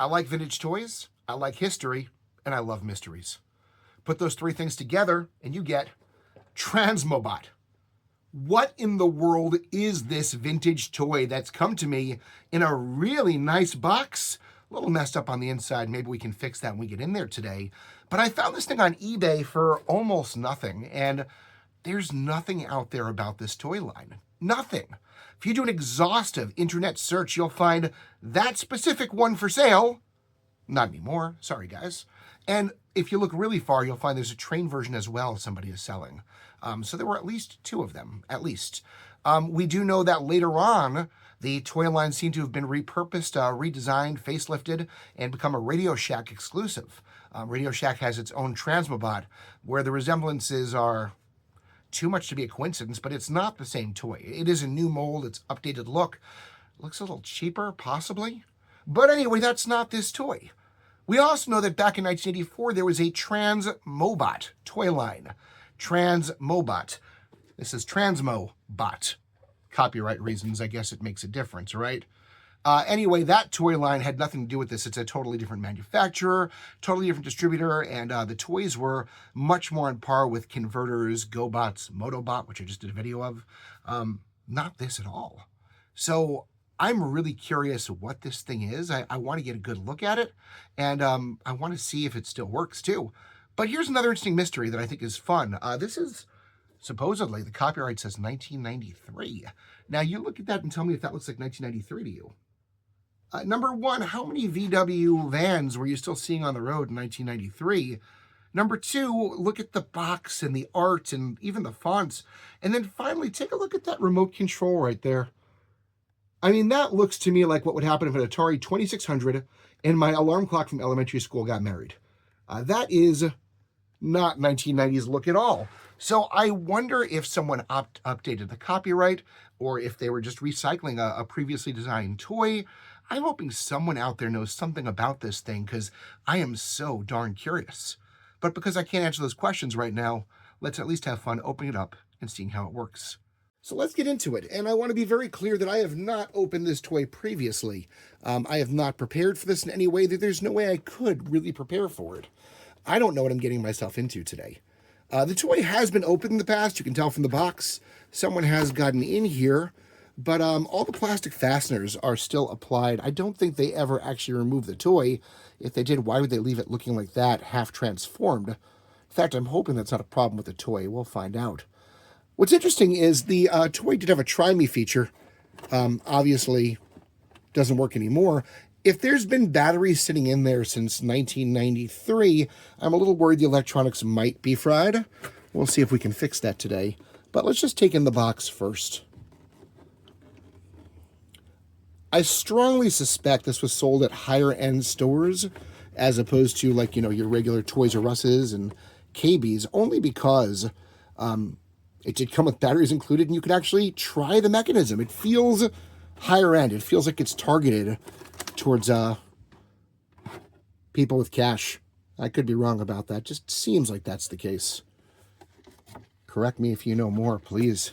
I like vintage toys, I like history, and I love mysteries. Put those three things together and you get Transmobot. What in the world is this vintage toy that's come to me in a really nice box? A little messed up on the inside. Maybe we can fix that when we get in there today. But I found this thing on eBay for almost nothing, and there's nothing out there about this toy line. Nothing. If you do an exhaustive internet search, you'll find that specific one for sale. Not anymore. Sorry, guys. And if you look really far, you'll find there's a train version as well somebody is selling. So there were at least two of them, at least. We do know that later on, the toy line seemed to have been repurposed, redesigned, facelifted, and become a Radio Shack exclusive. Radio Shack has its own Transmobot, where the resemblances are too much to be a coincidence, but it's not the same toy. It is a new mold, it's updated look. Looks a little cheaper, possibly. But anyway, that's not this toy. We also know that back in 1984, there was a Transmobot toy line. Transmobot. This is Transmo-Bot. Copyright reasons, I guess it makes a difference, right? Anyway, that toy line had nothing to do with this. It's a totally different manufacturer, totally different distributor, and the toys were much more on par with Converter's GoBot's Motobot, which I just did a video of. Not this at all. So I'm really curious what this thing is. I want to get a good look at it, and I want to see if it still works too. But here's another interesting mystery that I think is fun. This is supposedly, the copyright says 1993. Now you look at that and tell me if that looks like 1993 to you. Number one, how many VW vans were you still seeing on the road in 1993? Number two, look at the box and the art and even the fonts. And then finally, take a look at that remote control right there. I mean, that looks to me like what would happen if an Atari 2600 and my alarm clock from elementary school got married. That is not 1990s look at all. So I wonder if someone updated the copyright or if they were just recycling a previously designed toy. I'm hoping someone out there knows something about this thing because I am so darn curious. But because I can't answer those questions right now, let's at least have fun opening it up and seeing how it works. So let's get into it. And I want to be very clear that I have not opened this toy previously. I have not prepared for this in any way. There's no way I could really prepare for it. I don't know what I'm getting myself into today. The toy has been opened in the past. You can tell from the box. Someone has gotten in here. But all the plastic fasteners are still applied. I don't think they ever actually removed the toy. If they did, why would they leave it looking like that, half transformed? In fact, I'm hoping that's not a problem with the toy. We'll find out. What's interesting is the toy did have a Try Me feature. Obviously, doesn't work anymore. If there's been batteries sitting in there since 1993, I'm a little worried the electronics might be fried. We'll see if we can fix that today. But let's just take in the box first. I strongly suspect this was sold at higher-end stores as opposed to, like, you know, your regular Toys R Us's and KB's, only because it did come with batteries included and you could actually try the mechanism. It feels higher-end. It feels like it's targeted towards people with cash. I could be wrong about that. Just seems like that's the case. Correct me if you know more, please.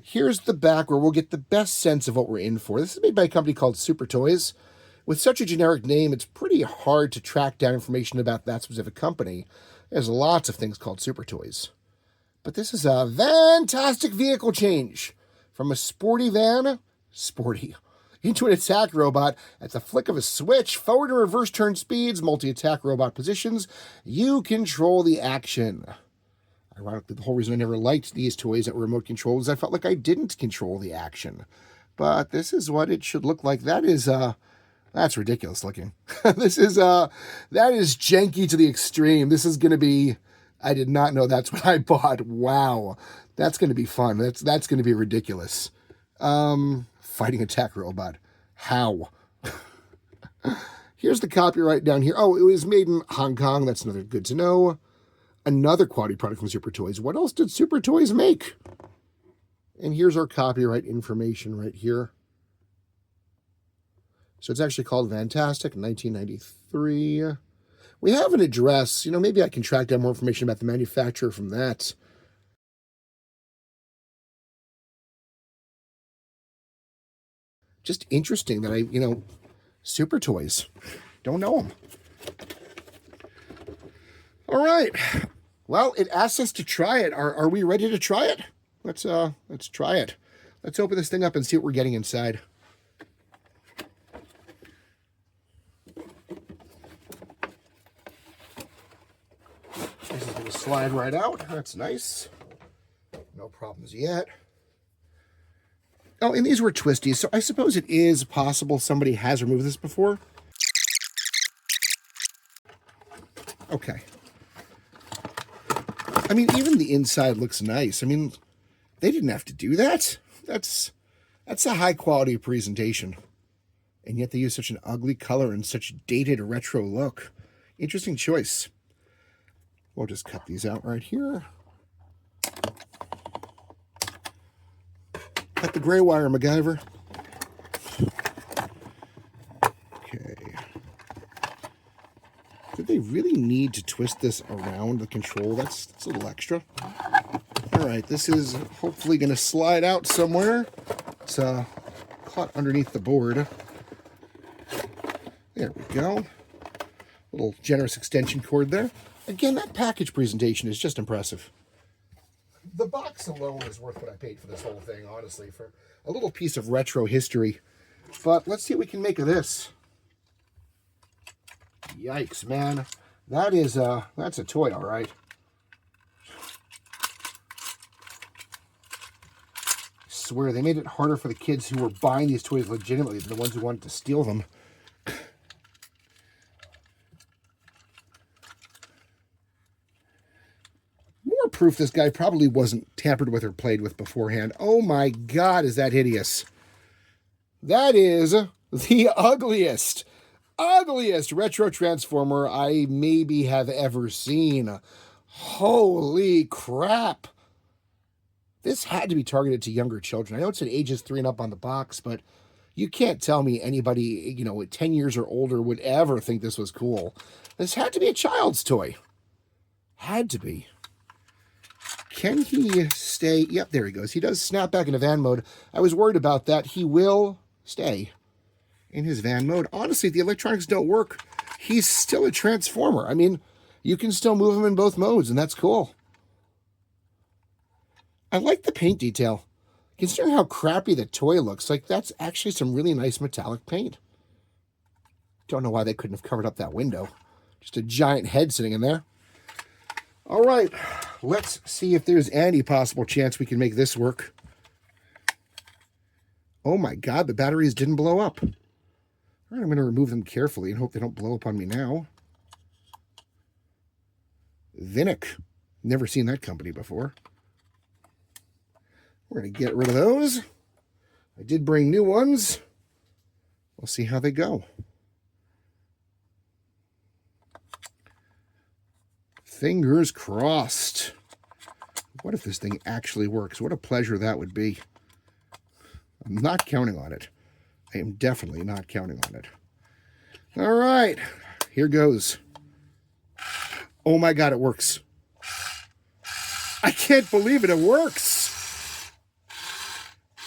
Here's the back where we'll get the best sense of what we're in for. This is made by a company called Supertoys. With such a generic name, it's pretty hard to track down information about that specific company. There's lots of things called Supertoys. But this is a fantastic vehicle change. From a sporty van, into an attack robot. At the flick of a switch, forward and reverse turn speeds, multi-attack robot positions, you control the action. Ironically, the whole reason I never liked these toys that were remote controlled is I felt like I didn't control the action. But this is what it should look like. That's ridiculous looking. That is janky to the extreme. This is going to be, I did not know that's what I bought. Wow. That's going to be fun. That's going to be ridiculous. Fighting attack robot. How? Here's the copyright down here. Oh, it was made in Hong Kong. That's another good to know. Another quality product from Supertoys. What else did Supertoys make? And here's our copyright information right here. So it's actually called Fantastic, 1993. We have an address. You know, maybe I can track down more information about the manufacturer from that. Just interesting that Supertoys. Don't know them. All right. Well, it asks us to try it. Are we ready to try it? Let's try it. Let's open this thing up and see what we're getting inside. This is going to slide right out. That's nice. No problems yet. Oh, and these were twisties, so I suppose it is possible somebody has removed this before. Okay. I mean, even the inside looks nice. I mean, they didn't have to do that. That's a high quality presentation. And yet they use such an ugly color and such dated retro look. Interesting choice. We'll just cut these out right here. Cut the gray wire, MacGyver. Okay. Did they really need to twist this around the control? That's a little extra. All right, this is hopefully going to slide out somewhere. It's caught underneath the board. There we go. Little generous extension cord there. Again, that package presentation is just impressive. The box alone is worth what I paid for this whole thing, honestly, for a little piece of retro history. But let's see what we can make of this. Yikes, man. That's a toy, all right. I swear, they made it harder for the kids who were buying these toys legitimately than the ones who wanted to steal them. Proof this guy probably wasn't tampered with or played with beforehand. Oh my God, is that hideous? That is the ugliest retro transformer I maybe have ever seen. Holy crap. This had to be targeted to younger children. I know it said ages 3 and up on the box, but you can't tell me anybody, 10 years or older would ever think this was cool. This had to be a child's toy. Had to be. Can he stay? Yep, there he goes. He does snap back into van mode. I was worried about that. He will stay in his van mode. Honestly, the electronics don't work. He's still a transformer. I mean, you can still move him in both modes, and that's cool. I like the paint detail. Considering how crappy the toy looks, like that's actually some really nice metallic paint. Don't know why they couldn't have covered up that window. Just a giant head sitting in there. All right, let's see if there's any possible chance we can make this work. Oh my God, the batteries didn't blow up. All right, I'm going to remove them carefully and hope they don't blow up on me now. Vinic. Never seen that company before. We're going to get rid of those. I did bring new ones. We'll see how they go. Fingers crossed. What if this thing actually works? What a pleasure that would be. I'm not counting on it. I am definitely not counting on it. All right, here goes. Oh my God, it works. I can't believe it, it works.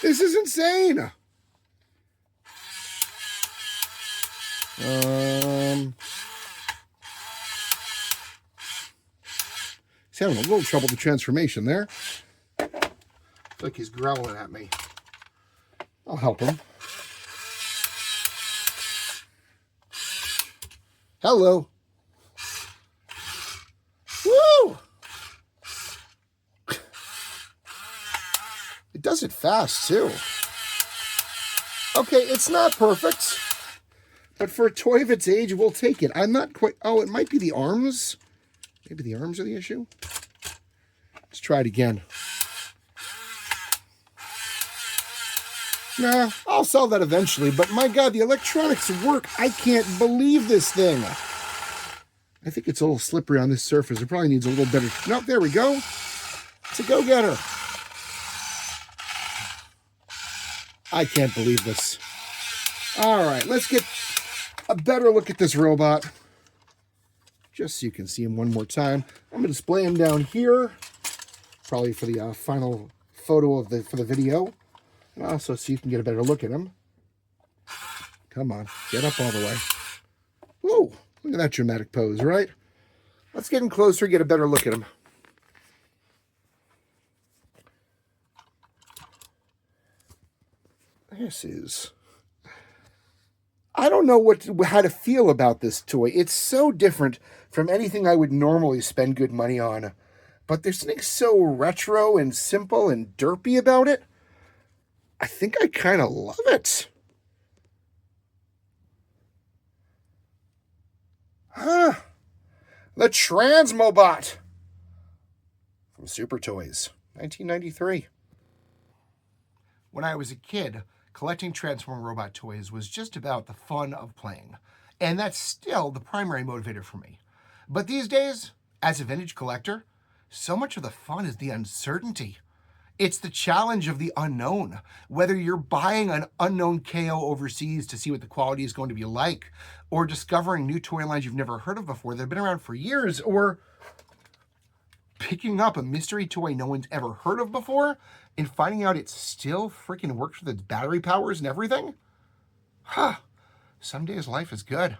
This is insane. He's having a little trouble with the transformation there. I feel like he's growling at me. I'll help him. Hello. Woo! It does it fast, too. Okay, it's not perfect. But for a toy of its age, we'll take it. I'm not quite... Oh, it might be the arms. Maybe the arms are the issue. Let's try it again. Nah, I'll sell that eventually, but my God, the electronics work. I can't believe this thing. I think it's a little slippery on this surface. It probably needs a little better... Nope, there we go. It's a go-getter. I can't believe this. All right, let's get a better look at this robot. Just so you can see him one more time. I'm going to display him down here, probably for the final photo of for the video, and also so you can get a better look at him. Come on, get up all the way. Whoa, look at that dramatic pose, right? Let's get him closer, get a better look at him. This is... I don't know how to feel about this toy. It's so different from anything I would normally spend good money on. But there's something so retro and simple and derpy about it. I think I kind of love it. Huh. The Transmo-Bot from Supertoys, 1993. When I was a kid, collecting Transformer robot toys was just about the fun of playing. And that's still the primary motivator for me. But these days, as a vintage collector, so much of the fun is the uncertainty. It's the challenge of the unknown. Whether you're buying an unknown KO overseas to see what the quality is going to be like, or discovering new toy lines you've never heard of before that have been around for years, or picking up a mystery toy no one's ever heard of before and finding out it still freaking works with its battery powers and everything. Huh. Some days life is good.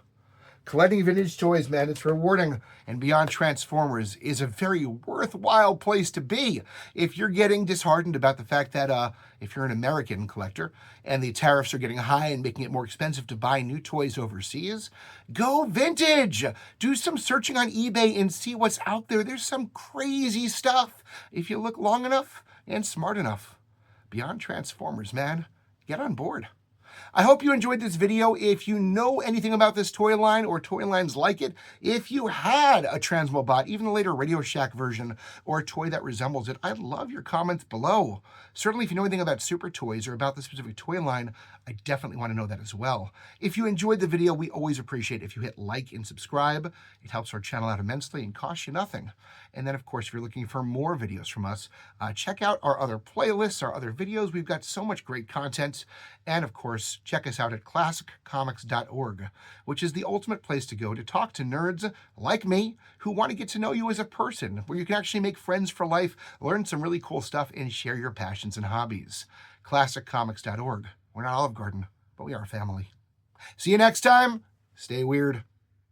Collecting vintage toys, man, it's rewarding. And Beyond Transformers is a very worthwhile place to be if you're getting disheartened about the fact that if you're an American collector and the tariffs are getting high and making it more expensive to buy new toys overseas. Go vintage! Do some searching on eBay and see what's out there. There's some crazy stuff if you look long enough and smart enough. Beyond Transformers, man. Get on board. I hope you enjoyed this video. If you know anything about this toy line or toy lines like it, if you had a Transmo-Bot, even the later Radio Shack version, or a toy that resembles it, I'd love your comments below. Certainly, if you know anything about Supertoys or about the specific toy line, I definitely want to know that as well. If you enjoyed the video, we always appreciate if you hit like and subscribe. It helps our channel out immensely and costs you nothing. And then, of course, if you're looking for more videos from us, check out our other playlists, our other videos. We've got so much great content. And, of course, check us out at classiccomics.org, which is the ultimate place to go to talk to nerds like me who want to get to know you as a person, where you can actually make friends for life, learn some really cool stuff, and share your passions and hobbies. classiccomics.org. We're not Olive Garden, but we are family. See you next time. Stay weird.